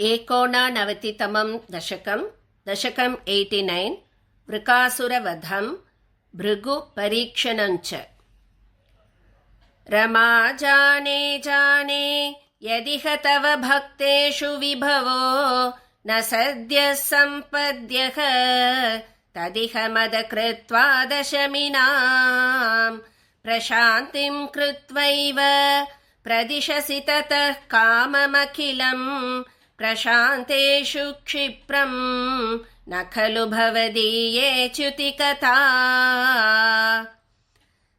एकोननवतितमं दशकम् 89 वृकासुरवधं भृगुपरीक्षणञ्च। रमा जाने जाने यदिह तव भक्तेषु विभवो न सद्यः सम्पद्यः तदिह मद कृत्वा दशमिनां प्रशान्तिं कृत्वैव प्रदिशसि ततः काममखिलम् प्रशान्तेषु क्षिप्रं न खलु भवदीये च्युतिकथा।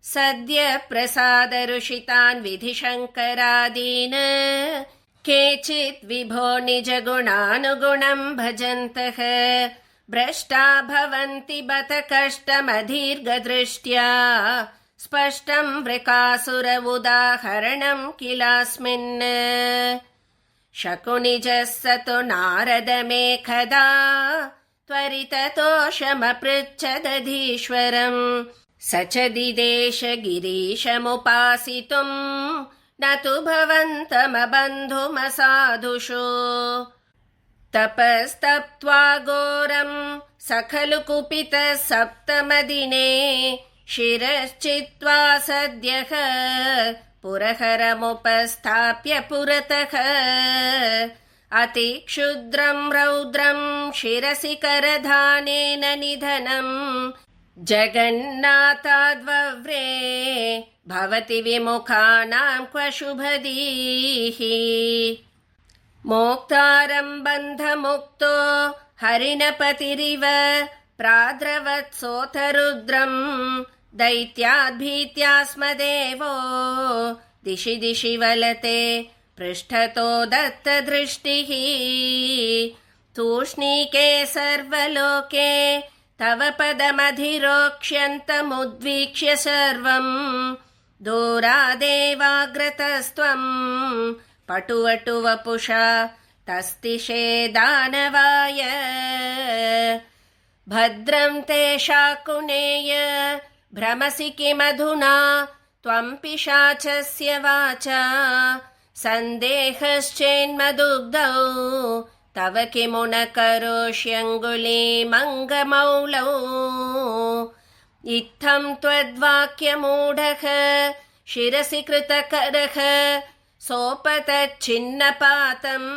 सद्य प्रसादरुषितान् विधिशङ्करादीन् केचित् विभो निजगुणानुगुणं भजन्तः भ्रष्टा भवन्ति बत कष्टमदीर्घदृष्ट्या स्पष्टं वृकासुर उदाहरणं किलास्मिन्। शकुनिजः स तु नारदमेकदा त्वरिततोषमपृच्छदधीश्वरम् स च दिदेश गिरीशमुपासितुम् न तु भवन्तमबन्धुमसाधुषु तपस्तप्त्वा घोरम् स खलु कुपितः सप्तमदिने शिरश्चित्वा सद्यः पुरहरमुपस्थाप्य पुरतः अतिक्षुद्रं रौद्रं शिरसि करधानेन निधनं जगन्नाथाद्वव्रे भवति विमुखानां क्व शुभदीः। मोक्तारं बन्धमुक्तो हरिणपतिरिव प्राद्रवत्सोऽथ रुद्रम् दैत्याद्भीत्यास्मदेवो दिशि दिशि वलते पृष्ठतो दत्तदृष्टिः। तूष्णीके सर्वलोके तव पदमधिरोक्ष्यन्तमुद्वीक्ष्य सर्वं दूरादेवाग्रतस्त्वं पटुवटुवपुषा तस्तिषे दानवाय। भद्रं ते शाकुनेय भ्रमसि किमधुना त्वं पिशाचस्य वाचा सन्देहश्चेन्मदुग्धौ तव किमु न करोष्यङ्गुलीमङ्गमौलौ। इत्थं त्वद्वाक्यमूढः शिरसि कृतकरः सोपतच्छिन्नपातम्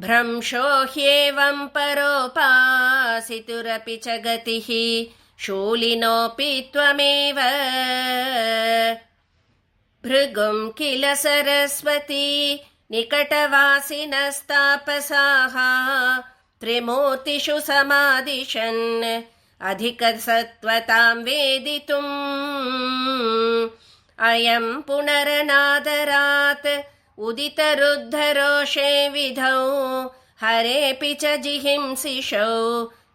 भ्रंशो ह्येवं परोपासितुरपि च गतिः शूलिनोऽपि त्वमेव। भृगुं किल सरस्वती निकटवासिनस्तापसाः त्रिमूर्तिषु समादिशन् अधिकसत्त्वतां वेदितुम्। अयं पुनरनादरात् उदितरुद्धरोषे विधौ हरेऽपि च जिहिंसिषौ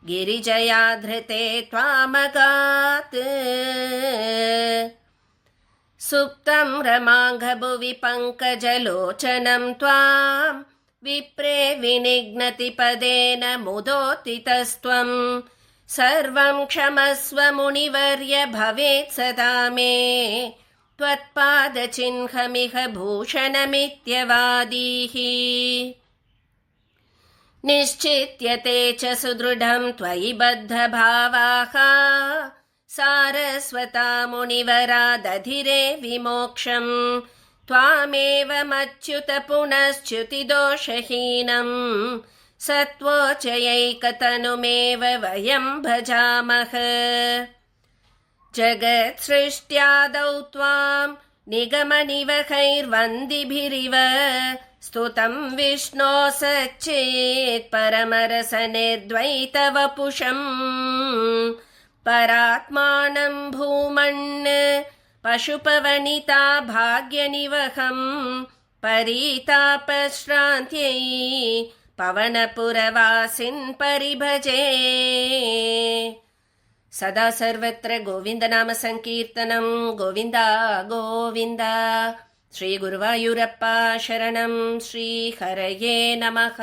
गिरिजयाधृते त्वामगात्। सुप्तं रमाङ्गभुवि पङ्कजलोचनं त्वां विप्रे विनिघ्नति पदेन मुदोत्थितस्त्वं सर्वं क्षमस्व मुनिवर्य भवेत् सदा मे त्वत्पादचिह्नमिह भूषणमित्यवादीः। निश्चित्यते च सुदृढं त्वयि बद्धभावाः सारस्वता मुनिवरा दधिरे विमोक्षं त्वामेवमच्युत पुनश्च्युतिदोषहीनं सत्त्वोच्चैकतनुमेव वयं भजामः। जगत्सृष्ट्यादौ त्वां निगमनिवहैर्वन्दिभिरिव स्तुतं विष्णो सच्चेत् परमरसनिर्द्वैतवपुषम् परात्मानं भूमन् पशुपवनिता भाग्यनिवहं परितापश्रान्त्यै पवनपुरवासिन् परिभजे। सदा सर्वत्र गोविन्दनाम संकीर्तनं गोविन्द गोविन्द। श्री गुरुवायूरप्पा शरणं श्री हरये नमः।